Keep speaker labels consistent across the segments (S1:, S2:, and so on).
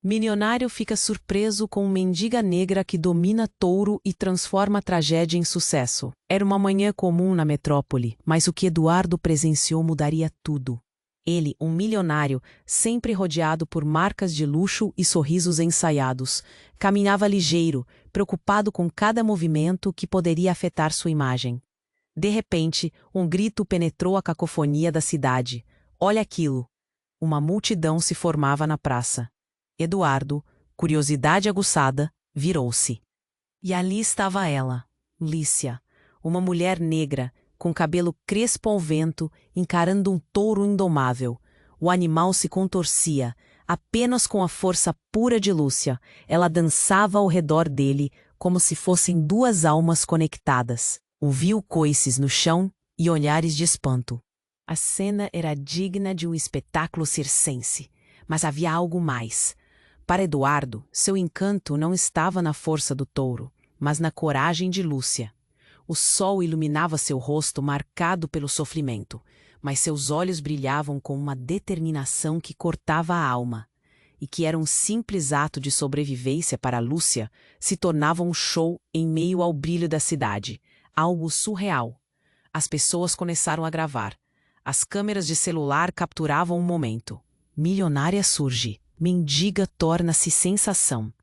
S1: Milionário fica surpreso com mendiga negra que domina touro e transforma a tragédia em sucesso. Era uma manhã comum na metrópole, mas o que Eduardo presenciou mudaria tudo. Ele, um milionário, sempre rodeado por marcas de luxo e sorrisos ensaiados, caminhava ligeiro, preocupado com cada movimento que poderia afetar sua imagem. De repente, um grito penetrou a cacofonia da cidade. Olha aquilo! Uma multidão se formava na praça. Eduardo, curiosidade aguçada, virou-se. E ali estava ela, Lícia, uma mulher negra, com cabelo crespo ao vento, encarando um touro indomável. O animal se contorcia, apenas com a força pura de Lúcia. Ela dançava ao redor dele, como se fossem duas almas conectadas. Ouviu coices no chão e olhares de espanto. A cena era digna de um espetáculo circense, mas havia algo mais. Para Eduardo, seu encanto não estava na força do touro, mas na coragem de Lúcia. O sol iluminava seu rosto marcado pelo sofrimento, mas seus olhos brilhavam com uma determinação que cortava a alma, e que era um simples ato de sobrevivência para Lúcia, se tornava um show em meio ao brilho da cidade, algo surreal. As pessoas começaram a gravar. As câmeras de celular capturavam o momento. Milionária surge. Mendiga torna-se sensação.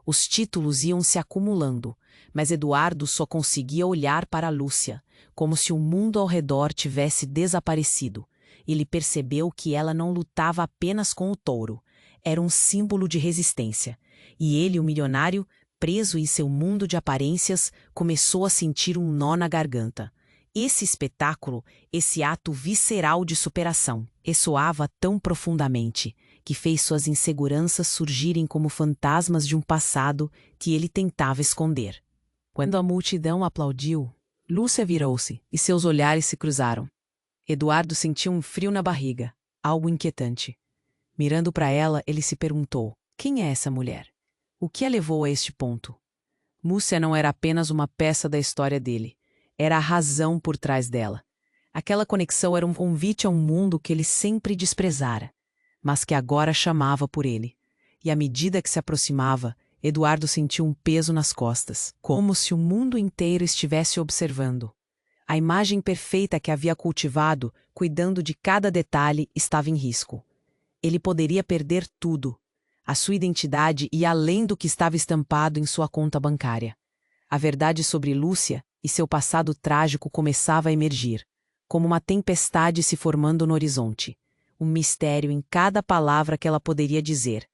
S1: Os títulos iam se acumulando, mas Eduardo só conseguia olhar para Lúcia, como se o mundo ao redor tivesse desaparecido. Ele percebeu que ela não lutava apenas com o touro. Era um símbolo de resistência. E ele, o milionário, preso em seu mundo de aparências, começou a sentir um nó na garganta. Esse espetáculo, esse ato visceral de superação, ressoava tão profundamente que fez suas inseguranças surgirem como fantasmas de um passado que ele tentava esconder. Quando a multidão aplaudiu, Lúcia virou-se e seus olhares se cruzaram. Eduardo sentiu um frio na barriga, algo inquietante. Mirando para ela, ele se perguntou: quem é essa mulher? O que a levou a este ponto? Lúcia não era apenas uma peça da história dele. Era a razão por trás dela. Aquela conexão era um convite a um mundo que ele sempre desprezara, mas que agora chamava por ele. E à medida que se aproximava, Eduardo sentiu um peso nas costas, como se o mundo inteiro estivesse observando. A imagem perfeita que havia cultivado, cuidando de cada detalhe, estava em risco. Ele poderia perder tudo. A sua identidade ia além do que estava estampado em sua conta bancária. A verdade sobre Lúcia e seu passado trágico começava a emergir, como uma tempestade se formando no horizonte. Um mistério em cada palavra que ela poderia dizer.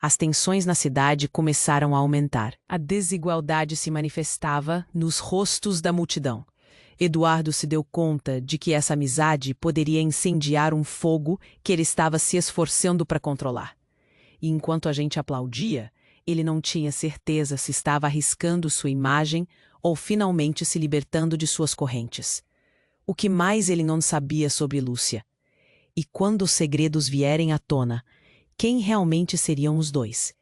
S1: As tensões na cidade começaram a aumentar. A desigualdade se manifestava nos rostos da multidão. Eduardo se deu conta de que essa amizade poderia incendiar um fogo que ele estava se esforçando para controlar. E enquanto a gente aplaudia, ele não tinha certeza se estava arriscando sua imagem ou finalmente se libertando de suas correntes. O que mais ele não sabia sobre Lúcia? E quando os segredos vierem à tona, quem realmente seriam os dois?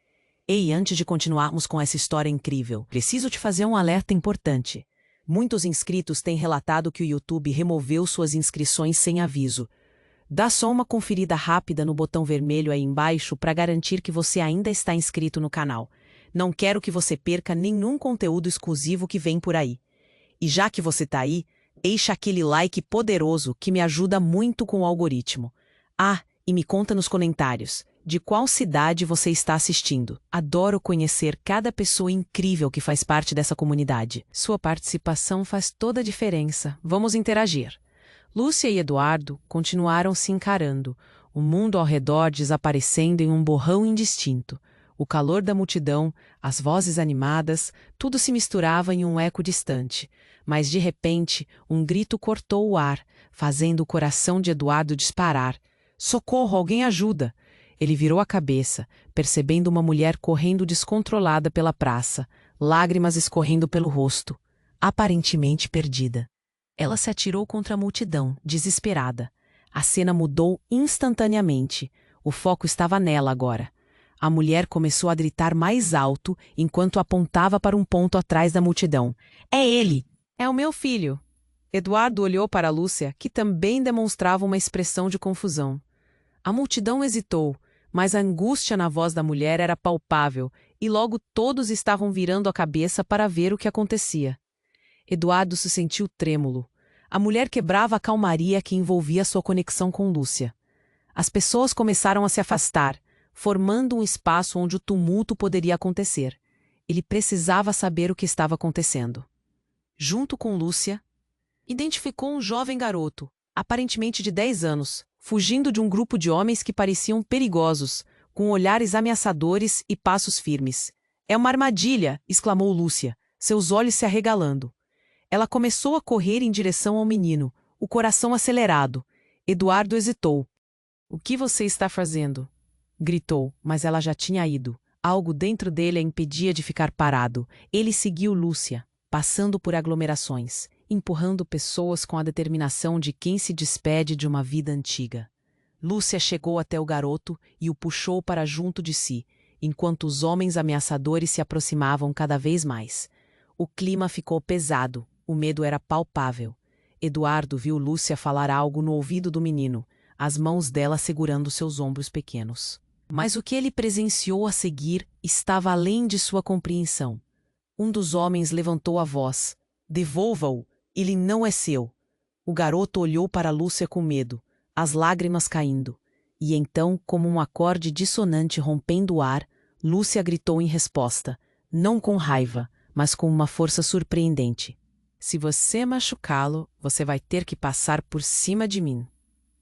S1: Ei, antes de continuarmos com essa história incrível, preciso te fazer um alerta importante. Muitos inscritos têm relatado que o YouTube removeu suas inscrições sem aviso. Dá só uma conferida rápida no botão vermelho aí embaixo para garantir que você ainda está inscrito no canal. Não quero que você perca nenhum conteúdo exclusivo que vem por aí. E já que você está aí, deixa aquele like poderoso que me ajuda muito com o algoritmo. Ah, e me conta nos comentários, de qual cidade você está assistindo. Adoro conhecer cada pessoa incrível que faz parte dessa comunidade. Sua participação faz toda a diferença. Vamos interagir. Lúcia e Eduardo continuaram se encarando, o mundo ao redor desaparecendo em um borrão indistinto. O calor da multidão, as vozes animadas, tudo se misturava em um eco distante. Mas de repente, um grito cortou o ar, fazendo o coração de Eduardo disparar. Socorro, alguém ajuda! Ele virou a cabeça, percebendo uma mulher correndo descontrolada pela praça, lágrimas escorrendo pelo rosto, aparentemente perdida. Ela se atirou contra a multidão, desesperada. A cena mudou instantaneamente. O foco estava nela agora. A mulher começou a gritar mais alto enquanto apontava para um ponto atrás da multidão. É ele! É o meu filho! Eduardo olhou para Lúcia, que também demonstrava uma expressão de confusão. A multidão hesitou, mas a angústia na voz da mulher era palpável e logo todos estavam virando a cabeça para ver o que acontecia. Eduardo se sentiu trêmulo. A mulher quebrava a calmaria que envolvia sua conexão com Lúcia. As pessoas começaram a se afastar, formando um espaço onde o tumulto poderia acontecer. Ele precisava saber o que estava acontecendo. Junto com Lúcia, identificou um jovem garoto, aparentemente de 10 anos, fugindo de um grupo de homens que pareciam perigosos, com olhares ameaçadores e passos firmes. "É uma armadilha!" exclamou Lúcia, seus olhos se arregalando. Ela começou a correr em direção ao menino, o coração acelerado. Eduardo hesitou. "O que você está fazendo?" gritou, mas ela já tinha ido. Algo dentro dele a impedia de ficar parado. Ele seguiu Lúcia, passando por aglomerações, empurrando pessoas com a determinação de quem se despede de uma vida antiga. Lúcia chegou até o garoto e o puxou para junto de si, enquanto os homens ameaçadores se aproximavam cada vez mais. O clima ficou pesado, o medo era palpável. Eduardo viu Lúcia falar algo no ouvido do menino, as mãos dela segurando seus ombros pequenos. Mas o que ele presenciou a seguir estava além de sua compreensão. Um dos homens levantou a voz. "Devolva-o, ele não é seu." O garoto olhou para Lúcia com medo, as lágrimas caindo. E então, como um acorde dissonante rompendo o ar, Lúcia gritou em resposta, não com raiva, mas com uma força surpreendente. "Se você machucá-lo, você vai ter que passar por cima de mim."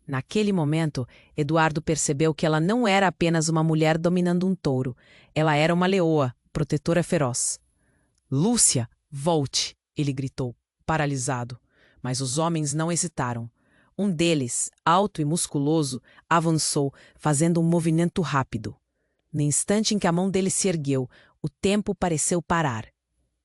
S1: Naquele momento, Eduardo percebeu que ela não era apenas uma mulher dominando um touro. Ela era uma leoa, protetora feroz. "Lúcia, volte!" ele gritou, paralisado. Mas os homens não hesitaram. Um deles, alto e musculoso, avançou, fazendo um movimento rápido. No instante em que a mão dele se ergueu, o tempo pareceu parar.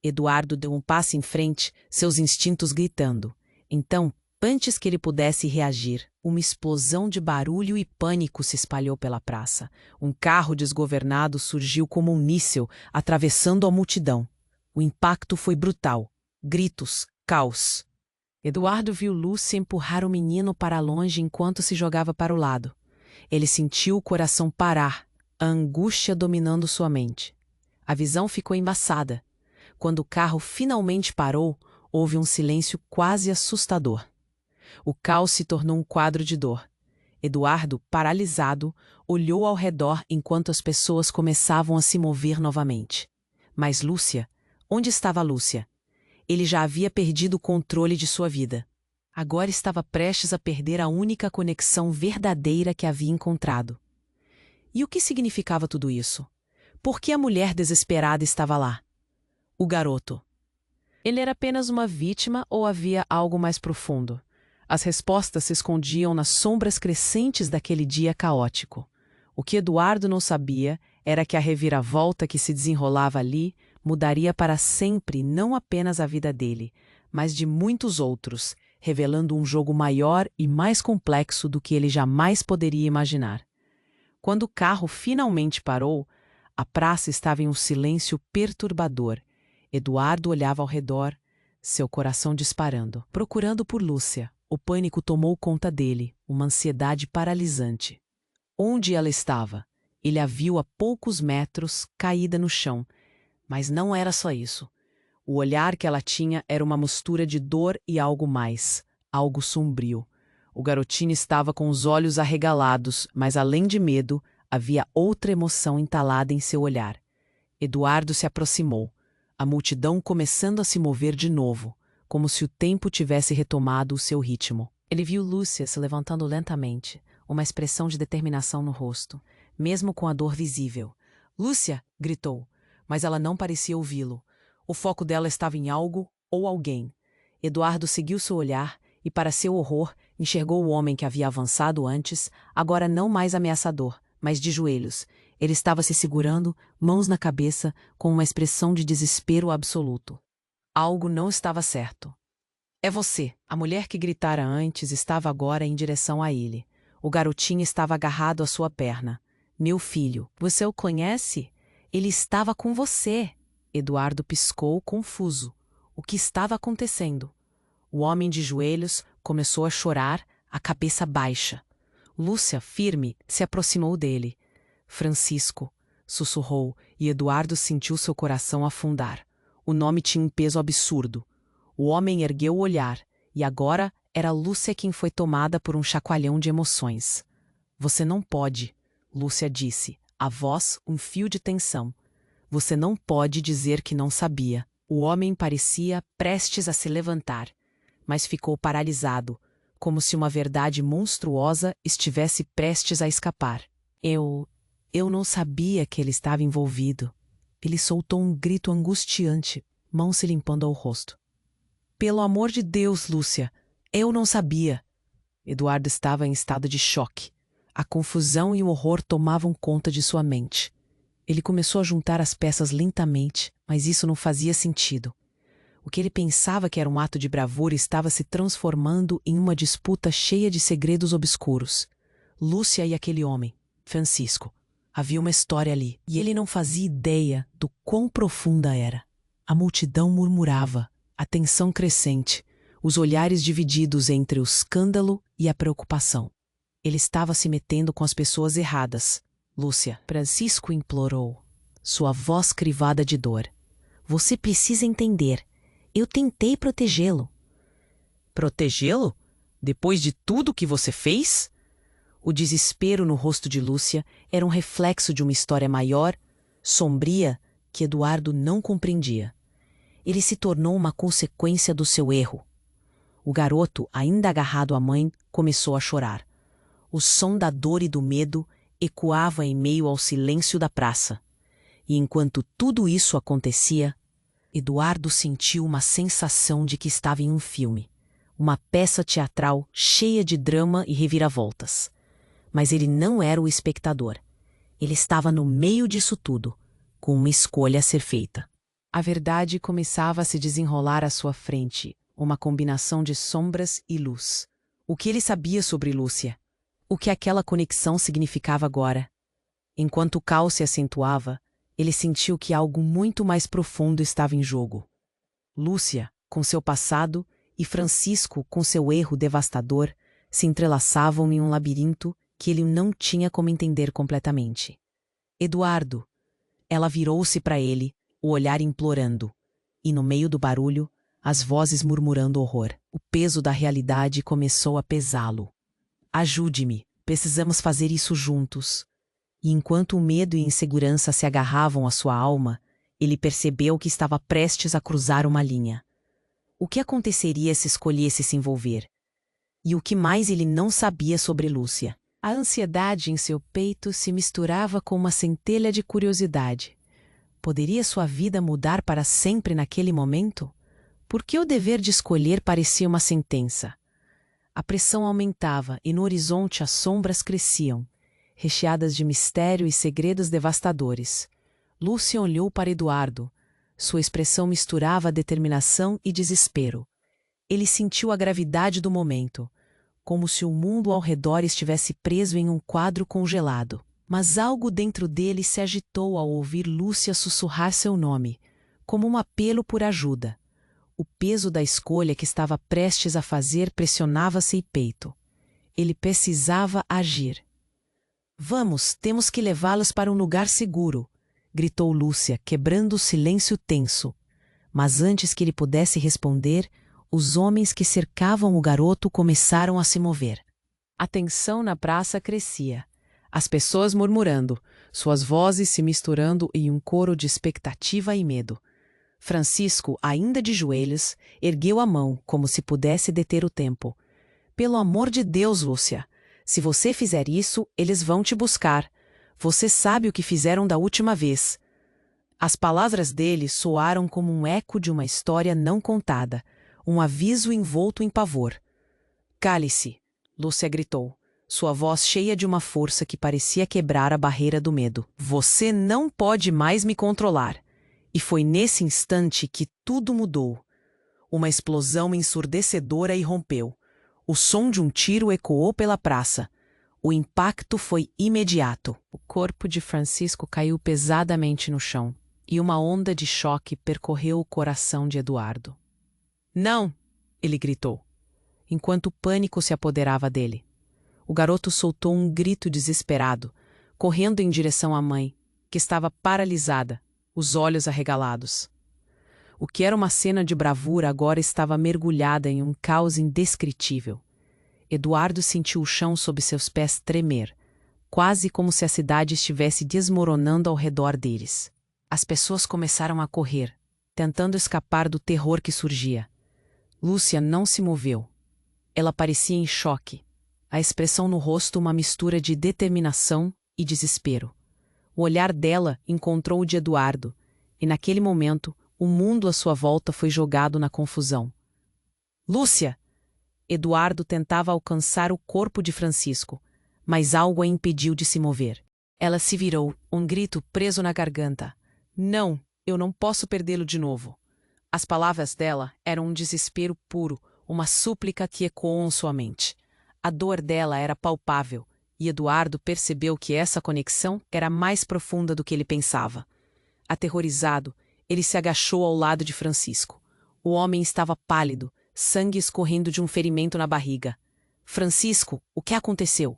S1: Eduardo deu um passo em frente, seus instintos gritando. Então, antes que ele pudesse reagir, uma explosão de barulho e pânico se espalhou pela praça. Um carro desgovernado surgiu como um míssil, atravessando a multidão. O impacto foi brutal. Gritos, caos. Eduardo viu Lúcia empurrar o menino para longe enquanto se jogava para o lado. Ele sentiu o coração parar, a angústia dominando sua mente. A visão ficou embaçada. Quando o carro finalmente parou, houve um silêncio quase assustador. O caos se tornou um quadro de dor. Eduardo, paralisado, olhou ao redor enquanto as pessoas começavam a se mover novamente. Mas Lúcia? Onde estava Lúcia? Ele já havia perdido o controle de sua vida. Agora estava prestes a perder a única conexão verdadeira que havia encontrado. E o que significava tudo isso? Por que a mulher desesperada estava lá? O garoto. Ele era apenas uma vítima ou havia algo mais profundo? As respostas se escondiam nas sombras crescentes daquele dia caótico. O que Eduardo não sabia era que a reviravolta que se desenrolava ali mudaria para sempre não apenas a vida dele, mas de muitos outros, revelando um jogo maior e mais complexo do que ele jamais poderia imaginar. Quando o carro finalmente parou, a praça estava em um silêncio perturbador. Eduardo olhava ao redor, seu coração disparando, procurando por Lúcia. O pânico tomou conta dele, uma ansiedade paralisante. Onde ela estava? Ele a viu a poucos metros, caída no chão. Mas não era só isso. O olhar que ela tinha era uma mistura de dor e algo mais, algo sombrio. O garotinho estava com os olhos arregalados, mas além de medo, havia outra emoção entalada em seu olhar. Eduardo se aproximou, a multidão começando a se mover de novo, como se o tempo tivesse retomado o seu ritmo. Ele viu Lúcia se levantando lentamente, uma expressão de determinação no rosto, mesmo com a dor visível. "Lúcia!" gritou, mas ela não parecia ouvi-lo. O foco dela estava em algo ou alguém. Eduardo seguiu seu olhar e, para seu horror, enxergou o homem que havia avançado antes, agora não mais ameaçador, mas de joelhos. Ele estava se segurando, mãos na cabeça, com uma expressão de desespero absoluto. Algo não estava certo. "É você!" A mulher que gritara antes estava agora em direção a ele. O garotinho estava agarrado à sua perna. "Meu filho, você o conhece? Ele estava com você!" Eduardo piscou, confuso. O que estava acontecendo? O homem de joelhos começou a chorar, a cabeça baixa. Lúcia, firme, se aproximou dele. Francisco, sussurrou, e Eduardo sentiu seu coração afundar. O nome tinha um peso absurdo. O homem ergueu o olhar, e agora era Lúcia quem foi tomada por um chacoalhão de emoções. Você não pode, Lúcia disse, a voz um fio de tensão. Você não pode dizer que não sabia. O homem parecia prestes a se levantar, mas ficou paralisado, como se uma verdade monstruosa estivesse prestes a escapar. Eu não sabia que ele estava envolvido. Ele soltou um grito angustiante, mão se limpando ao rosto. Pelo amor de Deus, Lúcia, eu não sabia. Eduardo estava em estado de choque. A confusão e o horror tomavam conta de sua mente. Ele começou a juntar as peças lentamente, mas isso não fazia sentido. O que ele pensava que era um ato de bravura estava se transformando em uma disputa cheia de segredos obscuros. Lúcia e aquele homem, Francisco. Havia uma história ali, e ele não fazia ideia do quão profunda era. A multidão murmurava, a tensão crescente, os olhares divididos entre o escândalo e a preocupação. Ele estava se metendo com as pessoas erradas. Lúcia, Francisco implorou, sua voz crivada de dor. Você precisa entender. Eu tentei protegê-lo. Protegê-lo? Depois de tudo que você fez? O desespero no rosto de Lúcia era um reflexo de uma história maior, sombria, que Eduardo não compreendia. Ele se tornou uma consequência do seu erro. O garoto, ainda agarrado à mãe, começou a chorar. O som da dor e do medo ecoava em meio ao silêncio da praça. E enquanto tudo isso acontecia, Eduardo sentiu uma sensação de que estava em um filme, uma peça teatral cheia de drama e reviravoltas. Mas ele não era o espectador. Ele estava no meio disso tudo, com uma escolha a ser feita. A verdade começava a se desenrolar à sua frente, uma combinação de sombras e luz. O que ele sabia sobre Lúcia? O que aquela conexão significava agora? Enquanto o caos se acentuava, ele sentiu que algo muito mais profundo estava em jogo. Lúcia, com seu passado, e Francisco, com seu erro devastador, se entrelaçavam em um labirinto que ele não tinha como entender completamente. Eduardo. Ela virou-se para ele, o olhar implorando. E no meio do barulho, as vozes murmurando horror. O peso da realidade começou a pesá-lo. Ajude-me, precisamos fazer isso juntos. E enquanto o medo e a insegurança se agarravam à sua alma, ele percebeu que estava prestes a cruzar uma linha. O que aconteceria se escolhesse se envolver? E o que mais ele não sabia sobre Lúcia? A ansiedade em seu peito se misturava com uma centelha de curiosidade. Poderia sua vida mudar para sempre naquele momento? Por que o dever de escolher parecia uma sentença? A pressão aumentava e no horizonte as sombras cresciam, recheadas de mistério e segredos devastadores. Lúcia olhou para Eduardo. Sua expressão misturava determinação e desespero. Ele sentiu a gravidade do momento, como se o mundo ao redor estivesse preso em um quadro congelado. Mas algo dentro dele se agitou ao ouvir Lúcia sussurrar seu nome, como um apelo por ajuda. O peso da escolha que estava prestes a fazer pressionava seu peito. Ele precisava agir. Vamos, temos que levá-los para um lugar seguro, gritou Lúcia, quebrando o silêncio tenso. Mas antes que ele pudesse responder, os homens que cercavam o garoto começaram a se mover. A tensão na praça crescia. As pessoas murmurando, suas vozes se misturando em um coro de expectativa e medo. Francisco, ainda de joelhos, ergueu a mão como se pudesse deter o tempo. Pelo amor de Deus, Lúcia, se você fizer isso, eles vão te buscar. Você sabe o que fizeram da última vez. As palavras dele soaram como um eco de uma história não contada, um aviso envolto em pavor. Cale-se, Lúcia gritou, sua voz cheia de uma força que parecia quebrar a barreira do medo. Você não pode mais me controlar. E foi nesse instante que tudo mudou. Uma explosão ensurdecedora irrompeu. O som de um tiro ecoou pela praça. O impacto foi imediato. O corpo de Francisco caiu pesadamente no chão, e uma onda de choque percorreu o coração de Eduardo. Não! Ele gritou, enquanto o pânico se apoderava dele. O garoto soltou um grito desesperado, correndo em direção à mãe, que estava paralisada, os olhos arregalados. O que era uma cena de bravura agora estava mergulhada em um caos indescritível. Eduardo sentiu o chão sob seus pés tremer, quase como se a cidade estivesse desmoronando ao redor deles. As pessoas começaram a correr, tentando escapar do terror que surgia. Lúcia não se moveu. Ela parecia em choque, a expressão no rosto uma mistura de determinação e desespero. O olhar dela encontrou o de Eduardo, e naquele momento o mundo à sua volta foi jogado na confusão. Lúcia! Eduardo tentava alcançar o corpo de Francisco, mas algo a impediu de se mover. Ela se virou, um grito preso na garganta. Não, eu não posso perdê-lo de novo. As palavras dela eram um desespero puro, uma súplica que ecoou em sua mente. A dor dela era palpável, e Eduardo percebeu que essa conexão era mais profunda do que ele pensava. Aterrorizado, ele se agachou ao lado de Francisco. O homem estava pálido, sangue escorrendo de um ferimento na barriga. Francisco, o que aconteceu?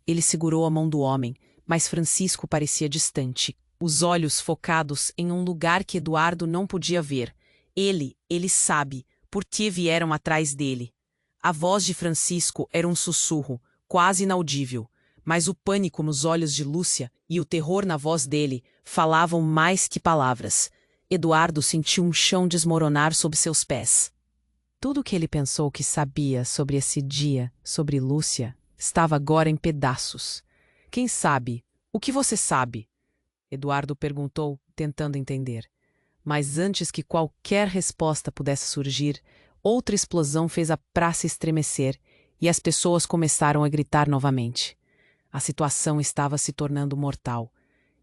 S1: Ele segurou a mão do homem, mas Francisco parecia distante, os olhos focados em um lugar que Eduardo não podia ver. Ele sabe, por que vieram atrás dele. A voz de Francisco era um sussurro, quase inaudível, mas o pânico nos olhos de Lúcia e o terror na voz dele falavam mais que palavras. Eduardo sentiu um chão desmoronar sob seus pés. Tudo o que ele pensou que sabia sobre esse dia, sobre Lúcia, estava agora em pedaços. Quem sabe? O que você sabe? Eduardo perguntou, tentando entender. Mas antes que qualquer resposta pudesse surgir, outra explosão fez a praça estremecer e as pessoas começaram a gritar novamente. A situação estava se tornando mortal.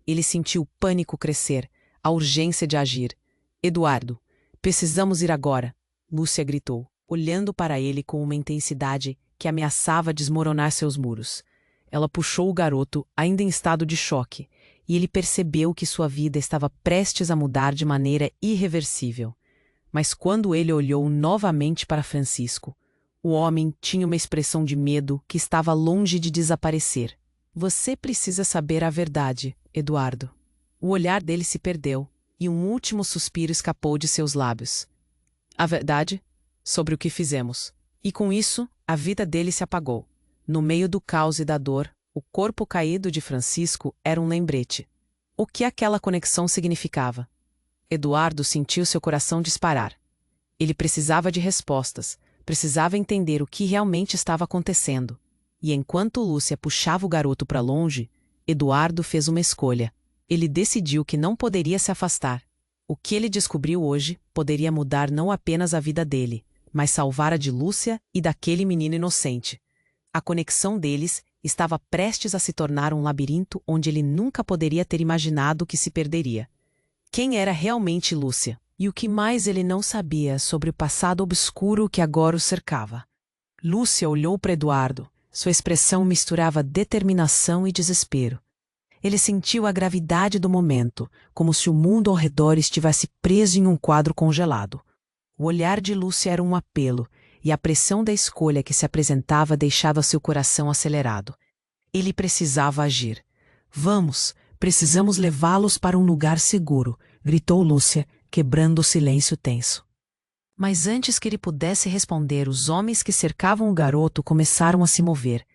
S1: Ele sentiu o pânico crescer, a urgência de agir. Eduardo, precisamos ir agora, Lúcia gritou, olhando para ele com uma intensidade que ameaçava desmoronar seus muros. Ela puxou o garoto, ainda em estado de choque, e ele percebeu que sua vida estava prestes a mudar de maneira irreversível. Mas quando ele olhou novamente para Francisco, o homem tinha uma expressão de medo que estava longe de desaparecer. Você precisa saber a verdade, Eduardo. O olhar dele se perdeu, e um último suspiro escapou de seus lábios. A verdade? Sobre o que fizemos. E com isso, a vida dele se apagou. No meio do caos e da dor, o corpo caído de Francisco era um lembrete. O que aquela conexão significava? Eduardo sentiu seu coração disparar. Ele precisava de respostas, precisava entender o que realmente estava acontecendo. E enquanto Lúcia puxava o garoto para longe, Eduardo fez uma escolha. Ele decidiu que não poderia se afastar. O que ele descobriu hoje poderia mudar não apenas a vida dele, mas salvar a de Lúcia e daquele menino inocente. A conexão deles estava prestes a se tornar um labirinto onde ele nunca poderia ter imaginado que se perderia. Quem era realmente Lúcia? E o que mais ele não sabia sobre o passado obscuro que agora o cercava? Lúcia olhou para Eduardo. Sua expressão misturava determinação e desespero. Ele sentiu a gravidade do momento, como se o mundo ao redor estivesse preso em um quadro congelado. O olhar de Lúcia era um apelo, e a pressão da escolha que se apresentava deixava seu coração acelerado. Ele precisava agir. Vamos, precisamos levá-los para um lugar seguro, gritou Lúcia, quebrando o silêncio tenso. Mas antes que ele pudesse responder, os homens que cercavam o garoto começaram a se mover.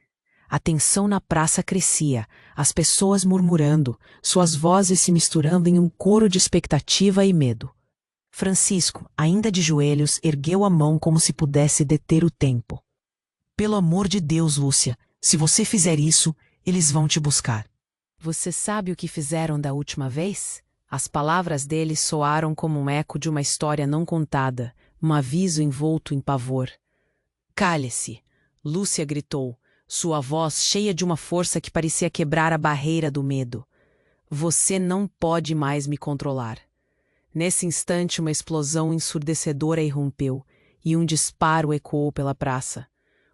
S1: A tensão na praça crescia, as pessoas murmurando, suas vozes se misturando em um coro de expectativa e medo. Francisco, ainda de joelhos, ergueu a mão como se pudesse deter o tempo. Pelo amor de Deus, Lúcia, se você fizer isso, eles vão te buscar. Você sabe o que fizeram da última vez? As palavras dele soaram como um eco de uma história não contada, um aviso envolto em pavor. Cale-se! Lúcia gritou, sua voz cheia de uma força que parecia quebrar a barreira do medo. Você não pode mais me controlar. Nesse instante, uma explosão ensurdecedora irrompeu, e um disparo ecoou pela praça.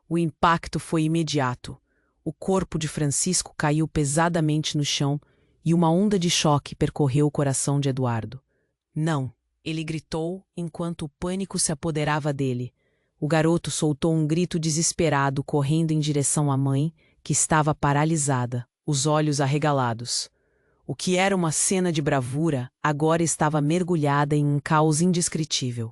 S1: O impacto foi imediato. O corpo de Francisco caiu pesadamente no chão, e uma onda de choque percorreu o coração de Eduardo. Não! Ele gritou enquanto o pânico se apoderava dele. O garoto soltou um grito desesperado, correndo em direção à mãe, que estava paralisada, os olhos arregalados. O que era uma cena de bravura agora estava mergulhada em um caos indescritível.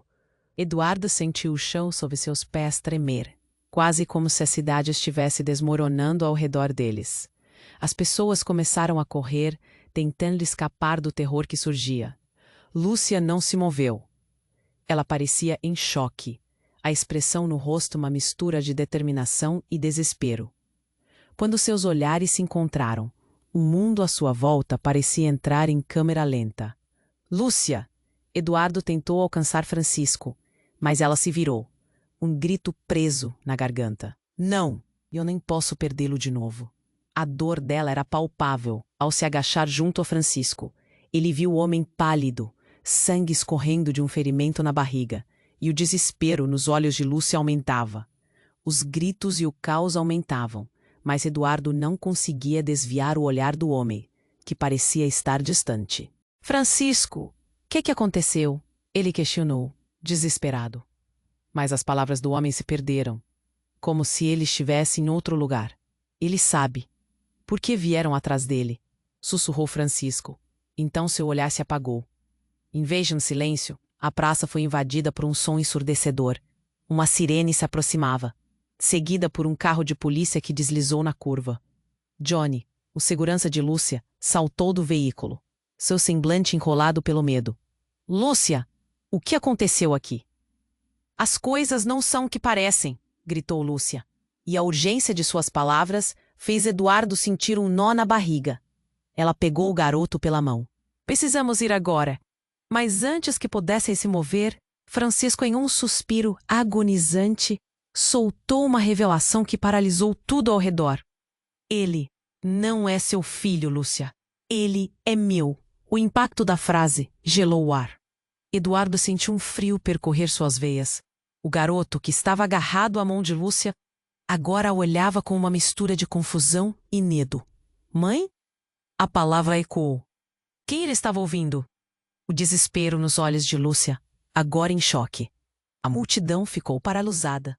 S1: Eduardo sentiu o chão sob seus pés tremer, quase como se a cidade estivesse desmoronando ao redor deles. As pessoas começaram a correr, tentando escapar do terror que surgia. Lúcia não se moveu. Ela parecia em choque, a expressão no rosto uma mistura de determinação e desespero. Quando seus olhares se encontraram, o mundo à sua volta parecia entrar em câmera lenta. Lúcia! Eduardo tentou alcançar Francisco, mas ela se virou, um grito preso na garganta. Não, eu nem posso perdê-lo de novo. A dor dela era palpável ao se agachar junto a Francisco. Ele viu o homem pálido, sangue escorrendo de um ferimento na barriga, e o desespero nos olhos de Lúcia aumentava. Os gritos e o caos aumentavam, mas Eduardo não conseguia desviar o olhar do homem, que parecia estar distante. Francisco, que aconteceu? Ele questionou, desesperado. Mas as palavras do homem se perderam, como se ele estivesse em outro lugar. Ele sabe. Por que vieram atrás dele? Sussurrou Francisco. Então seu olhar se apagou. Em vez de um silêncio, a praça foi invadida por um som ensurdecedor. Uma sirene se aproximava, seguida por um carro de polícia que deslizou na curva. Johnny, o segurança de Lúcia, saltou do veículo, seu semblante enrolado pelo medo. Lúcia, o que aconteceu aqui? As coisas não são o que parecem, gritou Lúcia, e a urgência de suas palavras fez Eduardo sentir um nó na barriga. Ela pegou o garoto pela mão. Precisamos ir agora. Mas antes que pudessem se mover, Francisco, em um suspiro agonizante, soltou uma revelação que paralisou tudo ao redor. Ele não é seu filho, Lúcia. Ele é meu. O impacto da frase gelou o ar. Eduardo sentiu um frio percorrer suas veias. O garoto, que estava agarrado à mão de Lúcia, agora a olhava com uma mistura de confusão e medo. Mãe? A palavra ecoou. Quem ele estava ouvindo? O desespero nos olhos de Lúcia, agora em choque. A multidão ficou paralisada.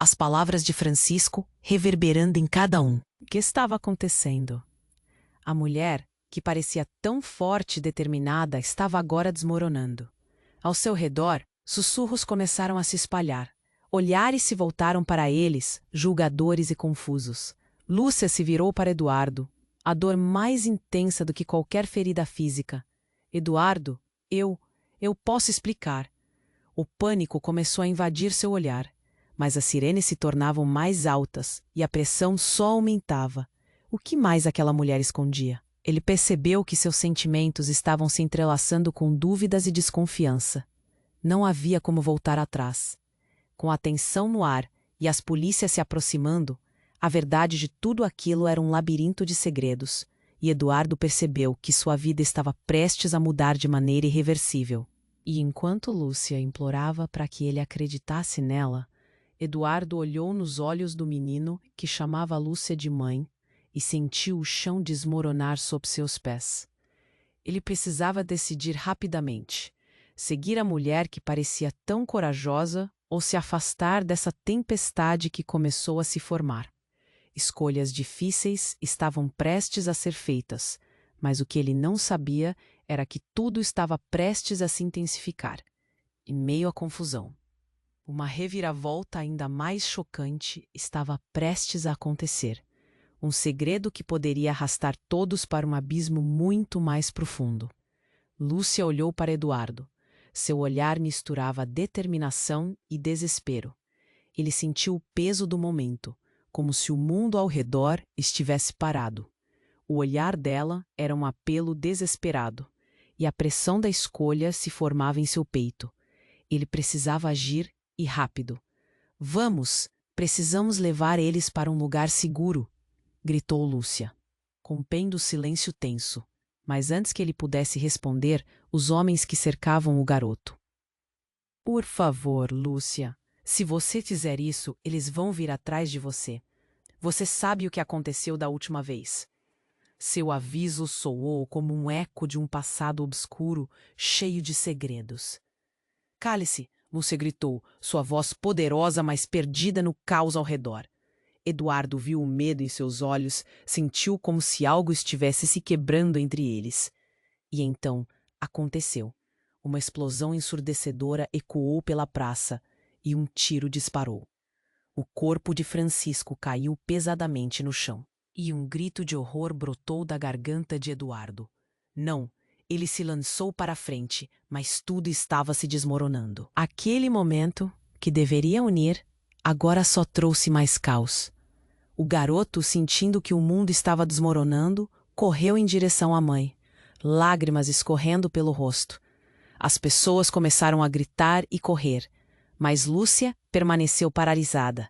S1: As palavras de Francisco reverberando em cada um. O que estava acontecendo? A mulher, que parecia tão forte e determinada, estava agora desmoronando. Ao seu redor, sussurros começaram a se espalhar. Olhares se voltaram para eles, julgadores e confusos. Lúcia se virou para Eduardo, a dor mais intensa do que qualquer ferida física. Eduardo, eu posso explicar. O pânico começou a invadir seu olhar, mas as sirenes se tornavam mais altas e a pressão só aumentava. O que mais aquela mulher escondia? Ele percebeu que seus sentimentos estavam se entrelaçando com dúvidas e desconfiança. Não havia como voltar atrás. Com a tensão no ar e as polícias se aproximando, a verdade de tudo aquilo era um labirinto de segredos, e Eduardo percebeu que sua vida estava prestes a mudar de maneira irreversível. E enquanto Lúcia implorava para que ele acreditasse nela, Eduardo olhou nos olhos do menino, que chamava Lúcia de mãe, e sentiu o chão desmoronar sob seus pés. Ele precisava decidir rapidamente: seguir a mulher que parecia tão corajosa ou se afastar dessa tempestade que começou a se formar. Escolhas difíceis estavam prestes a ser feitas, mas o que ele não sabia era que tudo estava prestes a se intensificar, em meio à confusão. Uma reviravolta ainda mais chocante estava prestes a acontecer. Um segredo que poderia arrastar todos para um abismo muito mais profundo. Lúcia olhou para Eduardo. Seu olhar misturava determinação e desespero. Ele sentiu o peso do momento, como se o mundo ao redor estivesse parado. O olhar dela era um apelo desesperado, e a pressão da escolha se formava em seu peito. Ele precisava agir, e rápido. Vamos, precisamos levar eles para um lugar seguro, gritou Lúcia, rompendo o silêncio tenso. Mas antes que ele pudesse responder, os homens que cercavam o garoto. Por favor, Lúcia, se você fizer isso, eles vão vir atrás de você. Você sabe o que aconteceu da última vez. Seu aviso soou como um eco de um passado obscuro, cheio de segredos. Cale-se, Lúcia gritou, sua voz poderosa, mas perdida no caos ao redor. Eduardo viu o medo em seus olhos, sentiu como se algo estivesse se quebrando entre eles. E então aconteceu. Uma explosão ensurdecedora ecoou pela praça e um tiro disparou. O corpo de Francisco caiu pesadamente no chão. E um grito de horror brotou da garganta de Eduardo. Não, ele se lançou para a frente, mas tudo estava se desmoronando. Aquele momento, que deveria unir, agora só trouxe mais caos. O garoto, sentindo que o mundo estava desmoronando, correu em direção à mãe, lágrimas escorrendo pelo rosto. As pessoas começaram a gritar e correr, mas Lúcia permaneceu paralisada.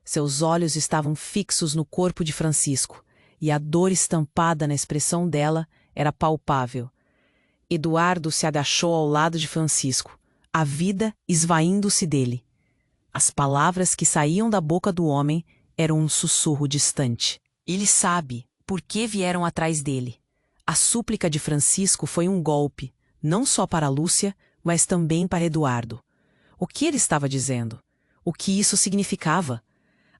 S1: Seus olhos estavam fixos no corpo de Francisco, e a dor estampada na expressão dela era palpável. Eduardo se agachou ao lado de Francisco, a vida esvaindo-se dele. As palavras que saíam da boca do homem eram um sussurro distante. Ele sabe por que vieram atrás dele. A súplica de Francisco foi um golpe, não só para Lúcia, mas também para Eduardo. O que ele estava dizendo? O que isso significava?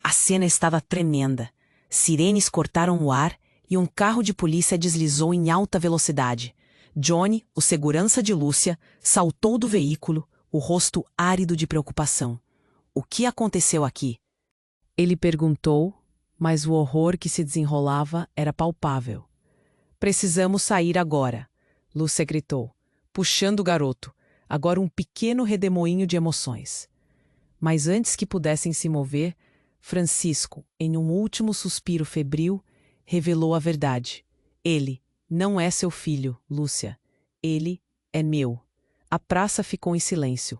S1: A cena estava tremenda. Sirenes cortaram o ar e um carro de polícia deslizou em alta velocidade. Johnny, o segurança de Lúcia, saltou do veículo, o rosto árido de preocupação. O que aconteceu aqui? Ele perguntou, mas o horror que se desenrolava era palpável. Precisamos sair agora, Lúcia gritou, puxando o garoto, agora um pequeno redemoinho de emoções. Mas antes que pudessem se mover, Francisco, em um último suspiro febril, revelou a verdade. Ele não é seu filho, Lúcia. Ele é meu. A praça ficou em silêncio.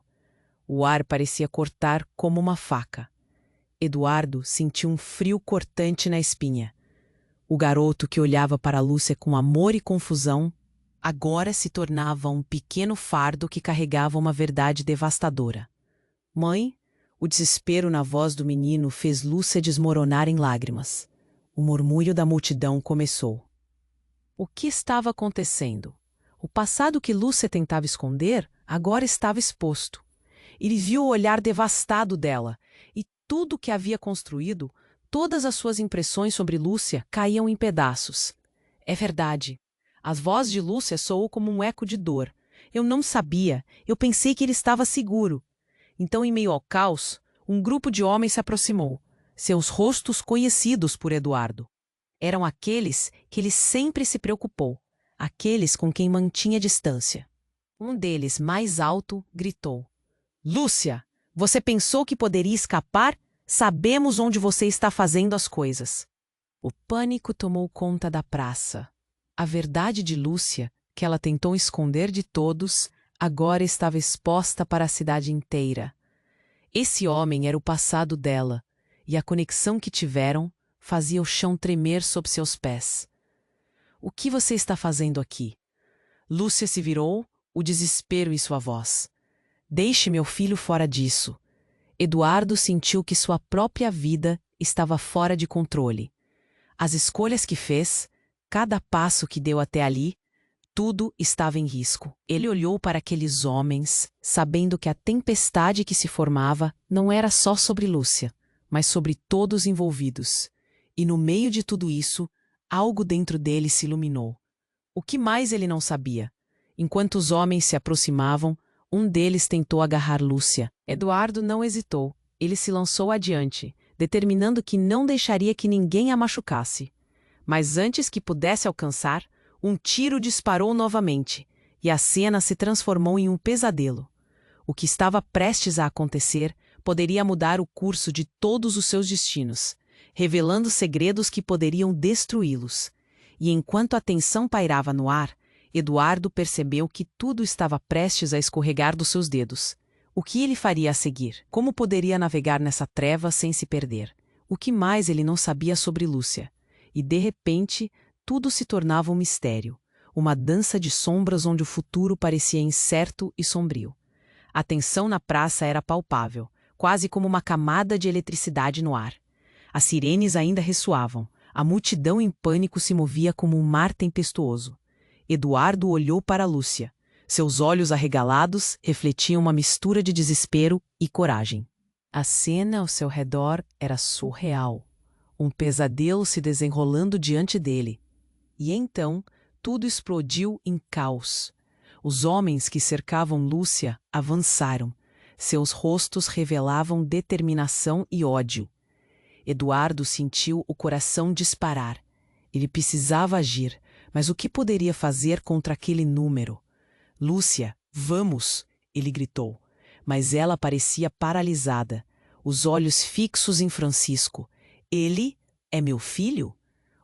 S1: O ar parecia cortar como uma faca. Eduardo sentiu um frio cortante na espinha. O garoto que olhava para Lúcia com amor e confusão, agora se tornava um pequeno fardo que carregava uma verdade devastadora. Mãe, o desespero na voz do menino fez Lúcia desmoronar em lágrimas. O murmúrio da multidão começou. O que estava acontecendo? O passado que Lúcia tentava esconder agora estava exposto. Ele viu o olhar devastado dela, e tudo o que havia construído, todas as suas impressões sobre Lúcia caíam em pedaços. É verdade. A voz de Lúcia soou como um eco de dor. Eu não sabia, eu pensei que ele estava seguro. Então, em meio ao caos, um grupo de homens se aproximou, seus rostos conhecidos por Eduardo. Eram aqueles que ele sempre se preocupou, aqueles com quem mantinha distância. Um deles, mais alto, gritou: Lúcia, você pensou que poderia escapar? Sabemos onde você está fazendo as coisas. O pânico tomou conta da praça. A verdade de Lúcia, que ela tentou esconder de todos, agora estava exposta para a cidade inteira. Esse homem era o passado dela, e a conexão que tiveram fazia o chão tremer sob seus pés. O que você está fazendo aqui? Lúcia se virou, o desespero em sua voz. Deixe meu filho fora disso. Eduardo sentiu que sua própria vida estava fora de controle. As escolhas que fez, cada passo que deu até ali, tudo estava em risco. Ele olhou para aqueles homens, sabendo que a tempestade que se formava não era só sobre Lúcia, mas sobre todos envolvidos. E no meio de tudo isso, algo dentro dele se iluminou. O que mais ele não sabia? Enquanto os homens se aproximavam, um deles tentou agarrar Lúcia. Eduardo não hesitou. Ele se lançou adiante, determinando que não deixaria que ninguém a machucasse. Mas antes que pudesse alcançar, um tiro disparou novamente, e a cena se transformou em um pesadelo. O que estava prestes a acontecer poderia mudar o curso de todos os seus destinos, revelando segredos que poderiam destruí-los. E enquanto a tensão pairava no ar, Eduardo percebeu que tudo estava prestes a escorregar dos seus dedos. O que ele faria a seguir? Como poderia navegar nessa treva sem se perder? O que mais ele não sabia sobre Lúcia? E, de repente, tudo se tornava um mistério, uma dança de sombras onde o futuro parecia incerto e sombrio. A tensão na praça era palpável, quase como uma camada de eletricidade no ar. As sirenes ainda ressoavam, a multidão em pânico se movia como um mar tempestuoso. Eduardo olhou para Lúcia. Seus olhos arregalados refletiam uma mistura de desespero e coragem. A cena ao seu redor era surreal. um pesadelo se desenrolando diante dele. E então, tudo explodiu em caos. Os homens que cercavam Lúcia avançaram. Seus rostos revelavam determinação e ódio. Eduardo sentiu o coração disparar. Ele precisava agir, mas o que poderia fazer contra aquele número? Lúcia, vamos! Ele gritou. Mas ela parecia paralisada, os olhos fixos em Francisco. Ele é meu filho?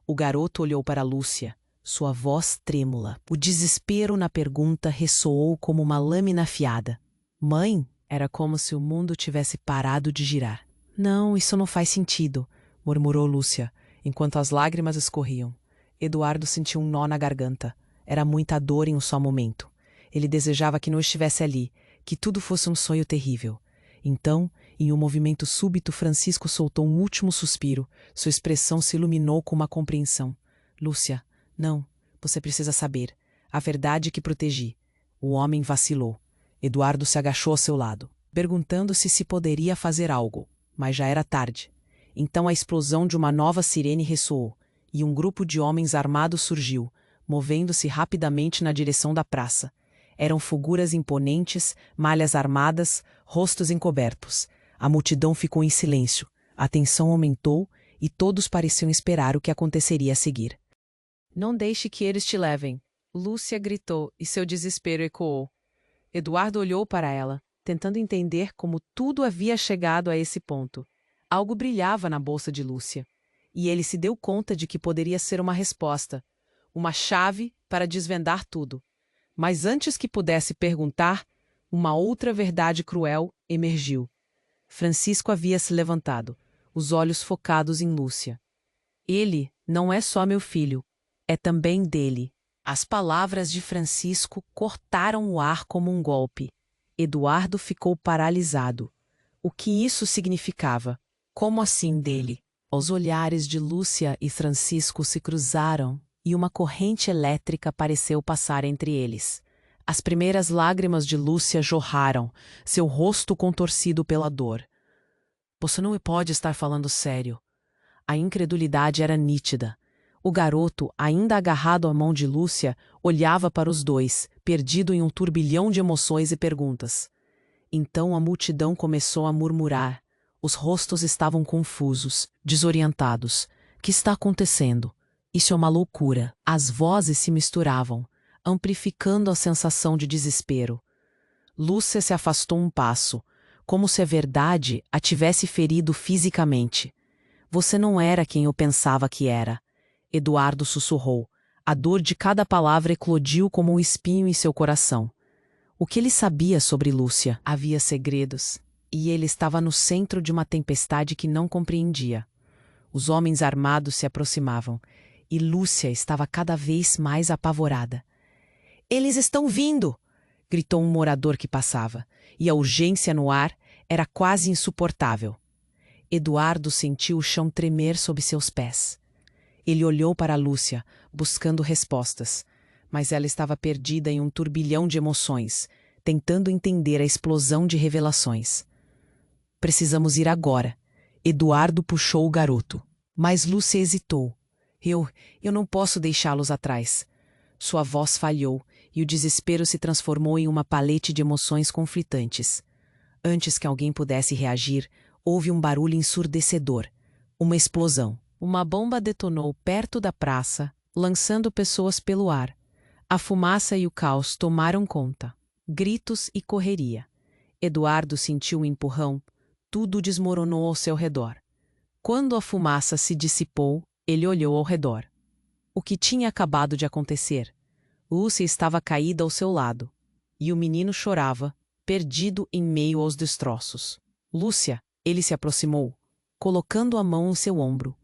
S1: O garoto olhou para Lúcia, sua voz trêmula. O desespero na pergunta ressoou como uma lâmina afiada. Mãe? Era como se o mundo tivesse parado de girar. Não, isso não faz sentido, murmurou Lúcia, enquanto as lágrimas escorriam. Eduardo sentiu um nó na garganta. Era muita dor em um só momento. Ele desejava que não estivesse ali, que tudo fosse um sonho terrível. Então, em um movimento súbito, Francisco soltou um último suspiro. Sua expressão se iluminou com uma compreensão. Lúcia, não, você precisa saber. A verdade que protegi. O homem vacilou. Eduardo se agachou ao seu lado, perguntando-se se poderia fazer algo, mas já era tarde. Então a explosão de uma nova sirene ressoou, e um grupo de homens armados surgiu, movendo-se rapidamente na direção da praça. Eram figuras imponentes, malhas armadas, rostos encobertos. A multidão ficou em silêncio, a tensão aumentou e todos pareciam esperar o que aconteceria a seguir. Não deixe que eles te levem, Lúcia gritou e seu desespero ecoou. Eduardo olhou para ela, tentando entender como tudo havia chegado a esse ponto. Algo brilhava na bolsa de Lúcia, e ele se deu conta de que poderia ser uma resposta, uma chave para desvendar tudo. Mas antes que pudesse perguntar, uma outra verdade cruel emergiu. Francisco havia se levantado, os olhos focados em Lúcia. Ele não é só meu filho, é também dele. As palavras de Francisco cortaram o ar como um golpe. Eduardo ficou paralisado. O que isso significava? Como assim dele? Os olhares de Lúcia e Francisco se cruzaram e uma corrente elétrica pareceu passar entre eles. As primeiras lágrimas de Lúcia jorraram, seu rosto contorcido pela dor. Você não pode estar falando sério. A incredulidade era nítida. O garoto, ainda agarrado à mão de Lúcia, olhava para os dois, perdido em um turbilhão de emoções e perguntas. Então a multidão começou a murmurar. Os rostos estavam confusos, desorientados. O que está acontecendo? Isso é uma loucura. As vozes se misturavam, amplificando a sensação de desespero. Lúcia se afastou um passo, como se a verdade a tivesse ferido fisicamente. Você não era quem eu pensava que era. Eduardo sussurrou. A dor de cada palavra eclodiu como um espinho em seu coração. O que ele sabia sobre Lúcia? Havia segredos, e ele estava no centro de uma tempestade que não compreendia. Os homens armados se aproximavam, e Lúcia estava cada vez mais apavorada. Eles estão vindo! Gritou um morador que passava, e a urgência no ar era quase insuportável. Eduardo sentiu o chão tremer sob seus pés. Ele olhou para Lúcia, buscando respostas, mas ela estava perdida em um turbilhão de emoções, tentando entender a explosão de revelações. Precisamos ir agora. Eduardo puxou o garoto. Mas Lúcia hesitou. Eu não posso deixá-los atrás. Sua voz falhou e o desespero se transformou em uma palete de emoções conflitantes. Antes que alguém pudesse reagir, houve um barulho ensurdecedor. Uma explosão. Uma bomba detonou perto da praça, lançando pessoas pelo ar. A fumaça e o caos tomaram conta. Gritos e correria. Eduardo sentiu um empurrão. Tudo desmoronou ao seu redor. Quando a fumaça se dissipou, ele olhou ao redor. O que tinha acabado de acontecer? Lúcia estava caída ao seu lado. E o menino chorava, perdido em meio aos destroços. Lúcia, ele se aproximou, colocando a mão em seu ombro.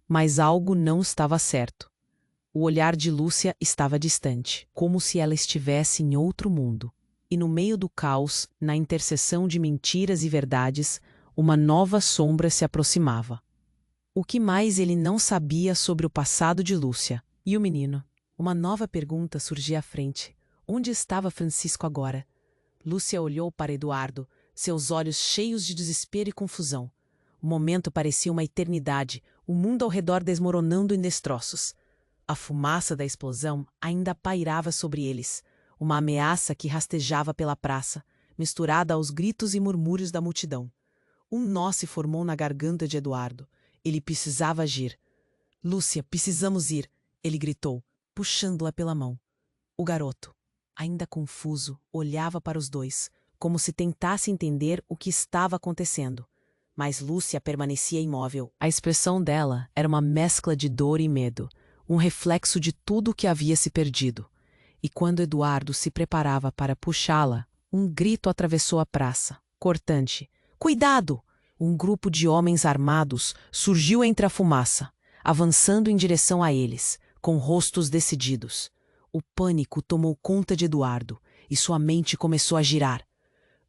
S1: Mas algo não estava certo. O olhar de Lúcia estava distante, como se ela estivesse em outro mundo. E no meio do caos, na interseção de mentiras e verdades, uma nova sombra se aproximava. O que mais ele não sabia sobre o passado de Lúcia? E o menino? Uma nova pergunta surgia à frente. Onde estava Francisco agora? Lúcia olhou para Eduardo, seus olhos cheios de desespero e confusão. O momento parecia uma eternidade, o mundo ao redor desmoronando em destroços. A fumaça da explosão ainda pairava sobre eles, uma ameaça que rastejava pela praça, misturada aos gritos e murmúrios da multidão. Um nó se formou na garganta de Eduardo. Ele precisava agir. Lúcia, precisamos ir, ele gritou, puxando-a pela mão. O garoto, ainda confuso, olhava para os dois, como se tentasse entender o que estava acontecendo. Mas Lúcia permanecia imóvel. A expressão dela era uma mescla de dor e medo, um reflexo de tudo o que havia se perdido. E quando Eduardo se preparava para puxá-la, um grito atravessou a praça, cortante. Cuidado! Um grupo de homens armados surgiu entre a fumaça, avançando em direção a eles, com rostos decididos. O pânico tomou conta de Eduardo, e sua mente começou a girar.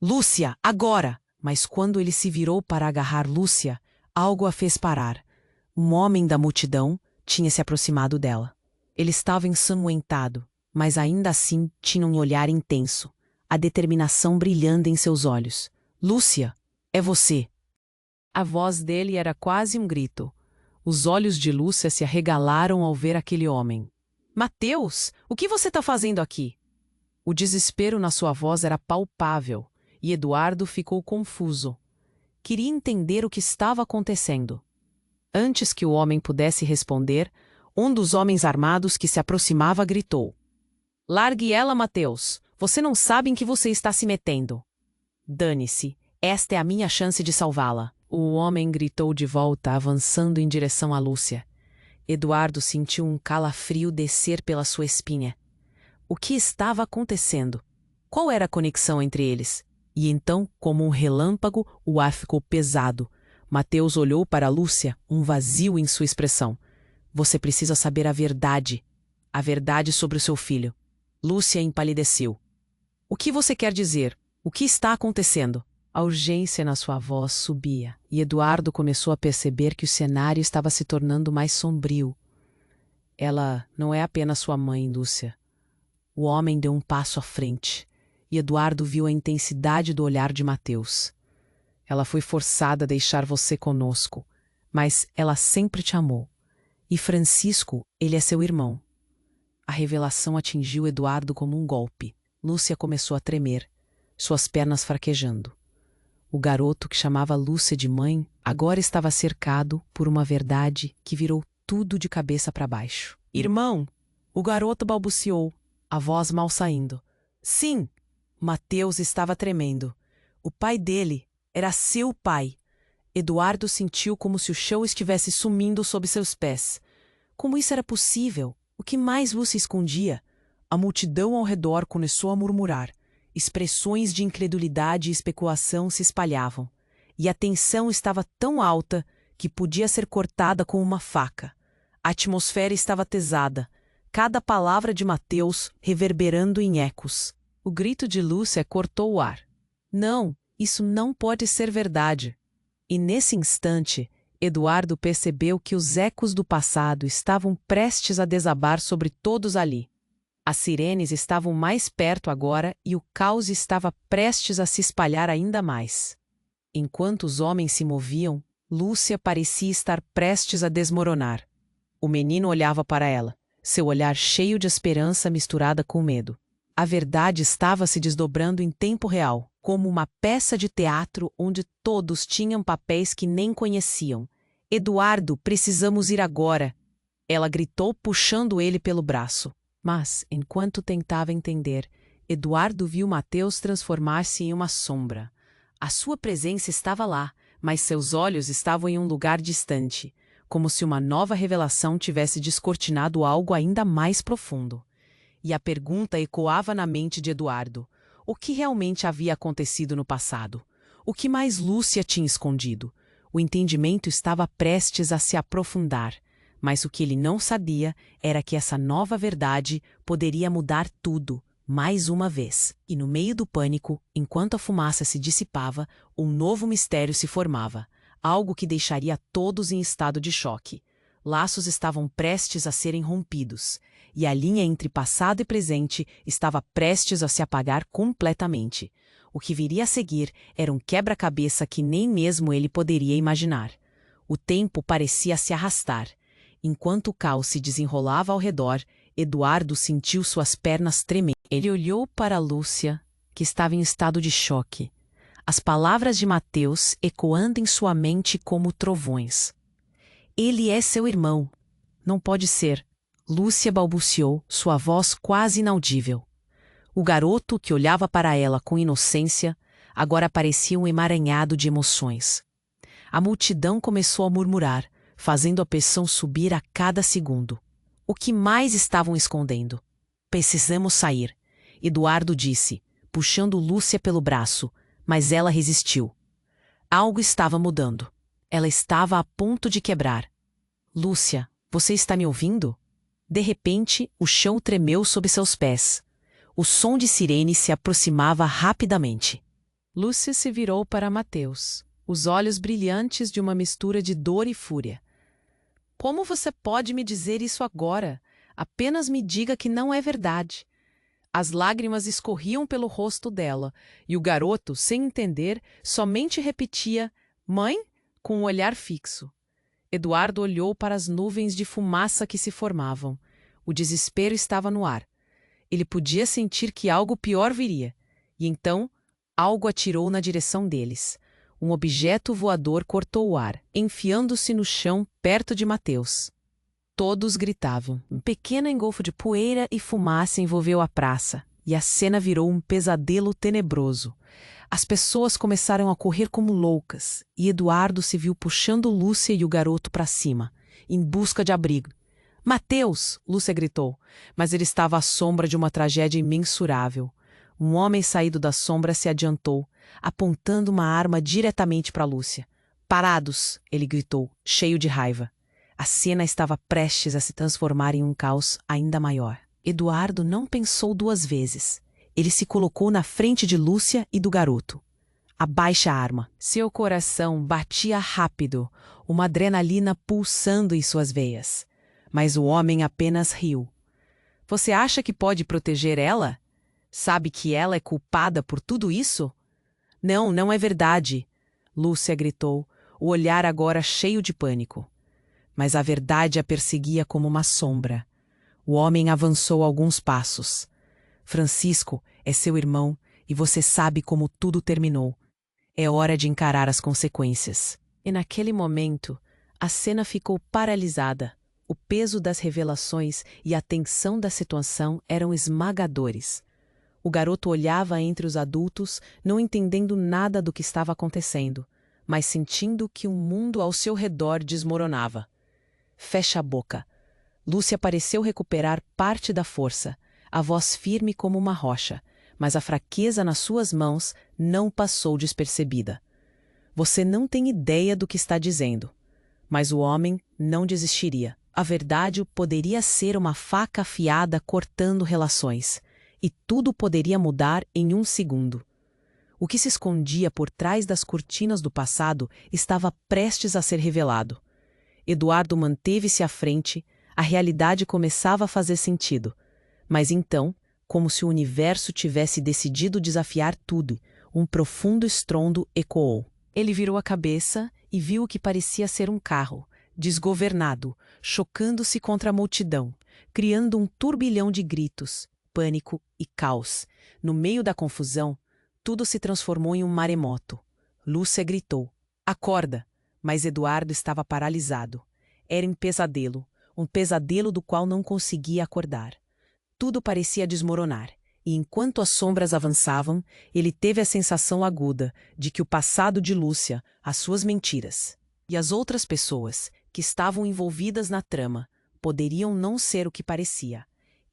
S1: Lúcia, agora! Mas quando ele se virou para agarrar Lúcia, algo a fez parar. Um homem da multidão tinha se aproximado dela. Ele estava ensanguentado, mas ainda assim tinha um olhar intenso, a determinação brilhando em seus olhos. Lúcia, é você! A voz dele era quase um grito. Os olhos de Lúcia se arregalaram ao ver aquele homem. Mateus, o que você está fazendo aqui? O desespero na sua voz era palpável, e Eduardo ficou confuso. Queria entender o que estava acontecendo. Antes que o homem pudesse responder, um dos homens armados que se aproximava gritou. Largue ela, Mateus. Você não sabe em que você está se metendo. Dane-se. Esta é a minha chance de salvá-la. O homem gritou de volta, avançando em direção a Lúcia. Eduardo sentiu um calafrio descer pela sua espinha. O que estava acontecendo? Qual era a conexão entre eles? E então, como um relâmpago, o ar ficou pesado. Mateus olhou para Lúcia, um vazio em sua expressão. Você precisa saber a verdade sobre o seu filho. Lúcia empalideceu. O que você quer dizer? O que está acontecendo? A urgência na sua voz subia, e Eduardo começou a perceber que o cenário estava se tornando mais sombrio. Ela não é apenas sua mãe, Lúcia. O homem deu um passo à frente, e Eduardo viu a intensidade do olhar de Mateus. Ela foi forçada a deixar você conosco, mas ela sempre te amou. E Francisco, ele é seu irmão. A revelação atingiu Eduardo como um golpe. Lúcia começou a tremer, suas pernas fraquejando. O garoto que chamava Lúcia de mãe agora estava cercado por uma verdade que virou tudo de cabeça para baixo. Irmão! O garoto balbuciou, a voz mal saindo. Sim! Mateus estava tremendo. O pai dele era seu pai. Eduardo sentiu como se o chão estivesse sumindo sob seus pés. Como isso era possível? O que mais Lúcia escondia? A multidão ao redor começou a murmurar. Expressões de incredulidade e especulação se espalhavam, e a tensão estava tão alta que podia ser cortada com uma faca. A atmosfera estava pesada, cada palavra de Mateus reverberando em ecos. O grito de Lúcia cortou o ar. Não, isso não pode ser verdade. E nesse instante, Eduardo percebeu que os ecos do passado estavam prestes a desabar sobre todos ali. As sirenes estavam mais perto agora e o caos estava prestes a se espalhar ainda mais. Enquanto os homens se moviam, Lúcia parecia estar prestes a desmoronar. O menino olhava para ela, seu olhar cheio de esperança misturada com medo. A verdade estava se desdobrando em tempo real, como uma peça de teatro onde todos tinham papéis que nem conheciam. Eduardo, precisamos ir agora! Ela gritou puxando ele pelo braço. Mas, enquanto tentava entender, Eduardo viu Mateus transformar-se em uma sombra. A sua presença estava lá, mas seus olhos estavam em um lugar distante, como se uma nova revelação tivesse descortinado algo ainda mais profundo. E a pergunta ecoava na mente de Eduardo. O que realmente havia acontecido no passado? O que mais Lúcia tinha escondido? O entendimento estava prestes a se aprofundar. Mas o que ele não sabia era que essa nova verdade poderia mudar tudo, mais uma vez. E no meio do pânico, enquanto a fumaça se dissipava, um novo mistério se formava, algo que deixaria todos em estado de choque. Laços estavam prestes a serem rompidos, e a linha entre passado e presente estava prestes a se apagar completamente. O que viria a seguir era um quebra-cabeça que nem mesmo ele poderia imaginar. O tempo parecia se arrastar. Enquanto o caos se desenrolava ao redor, Eduardo sentiu suas pernas tremer. Ele olhou para Lúcia, que estava em estado de choque. As palavras de Mateus ecoando em sua mente como trovões. Ele é seu irmão. Não pode ser. Lúcia balbuciou, sua voz quase inaudível. O garoto, que olhava para ela com inocência, agora parecia um emaranhado de emoções. A multidão começou a murmurar, fazendo a pressão subir a cada segundo. O que mais estavam escondendo? Precisamos sair, Eduardo disse, puxando Lúcia pelo braço, mas ela resistiu. Algo estava mudando. Ela estava a ponto de quebrar. Lúcia, você está me ouvindo? De repente, o chão tremeu sob seus pés. O som de sirene se aproximava rapidamente. Lúcia se virou para Mateus, os olhos brilhantes de uma mistura de dor e fúria. Como você pode me dizer isso agora? Apenas me diga que não é verdade. As lágrimas escorriam pelo rosto dela, e o garoto, sem entender, somente repetia, mãe, com um olhar fixo. Eduardo olhou para as nuvens de fumaça que se formavam. O desespero estava no ar. Ele podia sentir que algo pior viria. E então, algo atirou na direção deles. Um objeto voador cortou o ar, enfiando-se no chão perto de Mateus. Todos gritavam. Um pequeno engolfo de poeira e fumaça envolveu a praça, e a cena virou um pesadelo tenebroso. As pessoas começaram a correr como loucas, e Eduardo se viu puxando Lúcia e o garoto para cima, em busca de abrigo. Mateus! Lúcia gritou, mas ele estava à sombra de uma tragédia imensurável. Um homem saído da sombra se adiantou, apontando uma arma diretamente para Lúcia. Parados! Ele gritou, cheio de raiva. A cena estava prestes a se transformar em um caos ainda maior. Eduardo não pensou duas vezes. Ele se colocou na frente de Lúcia e do garoto. Abaixe a arma. Seu coração batia rápido, uma adrenalina pulsando em suas veias. Mas o homem apenas riu. Você acha que pode proteger ela? Sabe que ela é culpada por tudo isso? Não, não é verdade, Lúcia gritou, o olhar agora cheio de pânico. Mas a verdade a perseguia como uma sombra. O homem avançou alguns passos. Francisco é seu irmão e você sabe como tudo terminou. É hora de encarar as consequências. E naquele momento, a cena ficou paralisada. O peso das revelações e a tensão da situação eram esmagadores. O garoto olhava entre os adultos, não entendendo nada do que estava acontecendo, mas sentindo que o mundo ao seu redor desmoronava. Fecha a boca. Lúcia pareceu recuperar parte da força, a voz firme como uma rocha, mas a fraqueza nas suas mãos não passou despercebida. Você não tem ideia do que está dizendo. Mas o homem não desistiria. A verdade poderia ser uma faca afiada cortando relações, e tudo poderia mudar em um segundo. O que se escondia por trás das cortinas do passado estava prestes a ser revelado. Eduardo manteve-se à frente, a realidade começava a fazer sentido. Mas então, como se o universo tivesse decidido desafiar tudo, um profundo estrondo ecoou. Ele virou a cabeça e viu o que parecia ser um carro, desgovernado, chocando-se contra a multidão, criando um turbilhão de gritos, pânico e caos. No meio da confusão, tudo se transformou em um maremoto. Lúcia gritou, acorda! Mas Eduardo estava paralisado. Era um pesadelo do qual não conseguia acordar. Tudo parecia desmoronar, e enquanto as sombras avançavam, ele teve a sensação aguda de que o passado de Lúcia, as suas mentiras, e as outras pessoas que estavam envolvidas na trama, poderiam não ser o que parecia.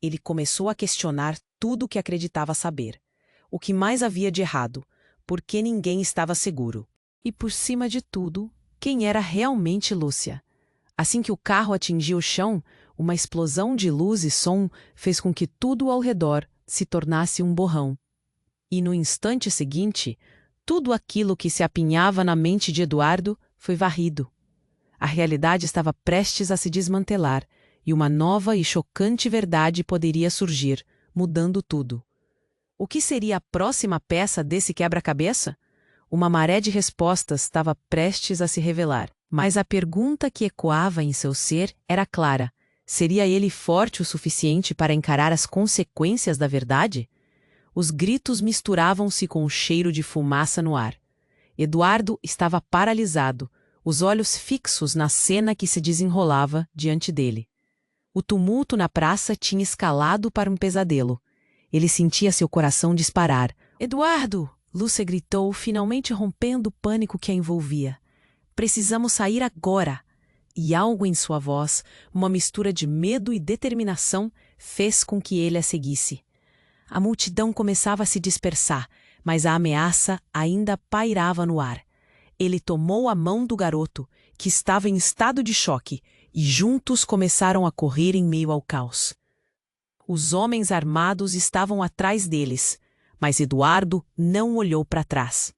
S1: Ele começou a questionar tudo o que acreditava saber. O que mais havia de errado? Por que ninguém estava seguro? E por cima de tudo, quem era realmente Lúcia? Assim que o carro atingiu o chão, uma explosão de luz e som fez com que tudo ao redor se tornasse um borrão. E no instante seguinte, tudo aquilo que se apinhava na mente de Eduardo foi varrido. A realidade estava prestes a se desmantelar, e uma nova e chocante verdade poderia surgir, mudando tudo. O que seria a próxima peça desse quebra-cabeça? Uma maré de respostas estava prestes a se revelar, mas a pergunta que ecoava em seu ser era clara: seria ele forte o suficiente para encarar as consequências da verdade? Os gritos misturavam-se com o cheiro de fumaça no ar. Eduardo estava paralisado, os olhos fixos na cena que se desenrolava diante dele. O tumulto na praça tinha escalado para um pesadelo. Ele sentia seu coração disparar. "Eduardo!" Lúcia gritou, finalmente rompendo o pânico que a envolvia. "Precisamos sair agora!" E algo em sua voz, uma mistura de medo e determinação, fez com que ele a seguisse. A multidão começava a se dispersar, mas a ameaça ainda pairava no ar. Ele tomou a mão do garoto, que estava em estado de choque, e juntos começaram a correr em meio ao caos. Os homens armados estavam atrás deles, mas Eduardo não olhou para trás.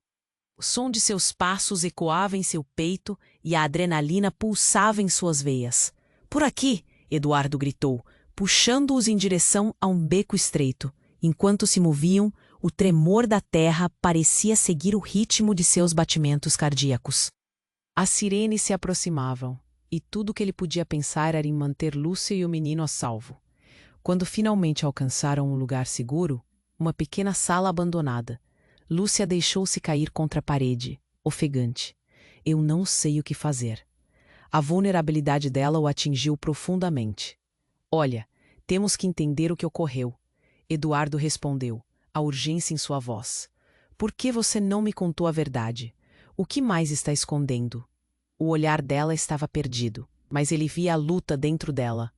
S1: O som de seus passos ecoava em seu peito e a adrenalina pulsava em suas veias. "Por aqui!" Eduardo gritou, puxando-os em direção a um beco estreito. Enquanto se moviam, o tremor da terra parecia seguir o ritmo de seus batimentos cardíacos. As sirenes se aproximavam, e tudo o que ele podia pensar era em manter Lúcia e o menino a salvo. Quando finalmente alcançaram um lugar seguro, uma pequena sala abandonada, Lúcia deixou-se cair contra a parede, ofegante. "Eu não sei o que fazer." A vulnerabilidade dela o atingiu profundamente. "Olha, temos que entender o que ocorreu." Eduardo respondeu, a urgência em sua voz. "Por que você não me contou a verdade? O que mais está escondendo?" O olhar dela estava perdido, mas ele via a luta dentro dela.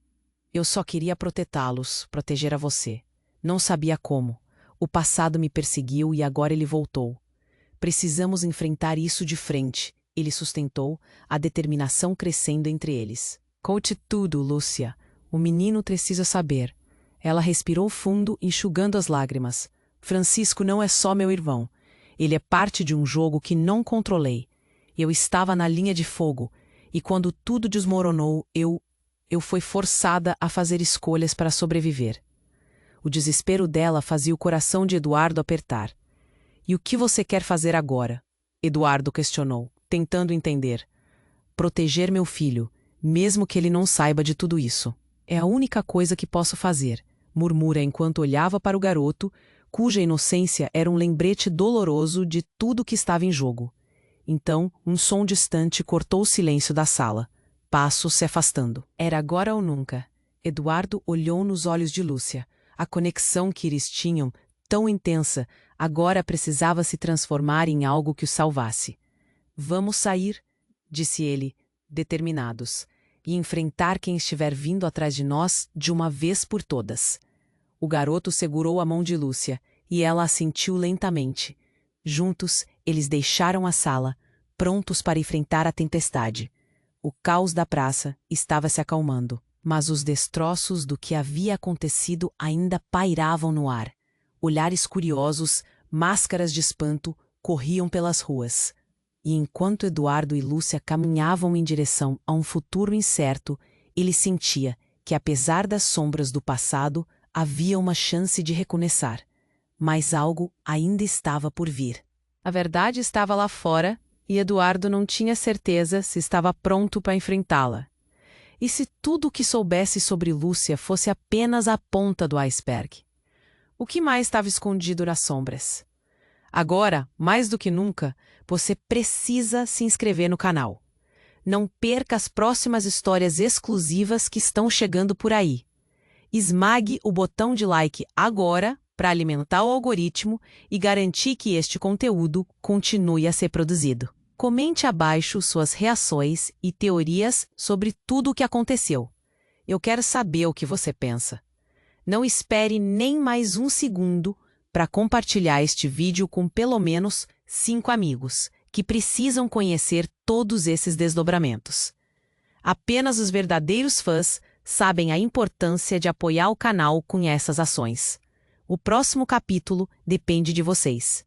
S1: "Eu só queria protegê-los, proteger a você. Não sabia como. O passado me perseguiu e agora ele voltou. Precisamos enfrentar isso de frente," ele sustentou, a determinação crescendo entre eles. "Conte tudo, Lúcia. O menino precisa saber." Ela respirou fundo, enxugando as lágrimas. "Francisco não é só meu irmão. Ele é parte de um jogo que não controlei. Eu estava na linha de fogo, e quando tudo desmoronou, eu fui forçada a fazer escolhas para sobreviver." O desespero dela fazia o coração de Eduardo apertar. "E o que você quer fazer agora?" Eduardo questionou, tentando entender. "Proteger meu filho, mesmo que ele não saiba de tudo isso. É a única coisa que posso fazer," murmura enquanto olhava para o garoto, cuja inocência era um lembrete doloroso de tudo que estava em jogo. Então, um som distante cortou o silêncio da sala. Passos se afastando. Era agora ou nunca. Eduardo olhou nos olhos de Lúcia. A conexão que eles tinham, tão intensa, agora precisava se transformar em algo que o salvasse. "Vamos sair," disse ele, determinados, "e enfrentar quem estiver vindo atrás de nós de uma vez por todas." O garoto segurou a mão de Lúcia, e ela assentiu lentamente. Juntos, eles deixaram a sala, prontos para enfrentar a tempestade. O caos da praça estava se acalmando, mas os destroços do que havia acontecido ainda pairavam no ar. Olhares curiosos, máscaras de espanto, corriam pelas ruas. E enquanto Eduardo e Lúcia caminhavam em direção a um futuro incerto, ele sentia que, apesar das sombras do passado, havia uma chance de recomeçar. Mas algo ainda estava por vir. A verdade estava lá fora, e Eduardo não tinha certeza se estava pronto para enfrentá-la. E se tudo o que soubesse sobre Lúcia fosse apenas a ponta do iceberg? O que mais estava escondido nas sombras? Agora, mais do que nunca, você precisa se inscrever no canal. Não perca as próximas histórias exclusivas que estão chegando por aí. Esmague o botão de like agora para alimentar o algoritmo e garantir que este conteúdo continue a ser produzido. Comente abaixo suas reações e teorias sobre tudo o que aconteceu. Eu quero saber o que você pensa. Não espere nem mais um segundo para compartilhar este vídeo com pelo menos 5 amigos que precisam conhecer todos esses desdobramentos. Apenas os verdadeiros fãs sabem a importância de apoiar o canal com essas ações. O próximo capítulo depende de vocês.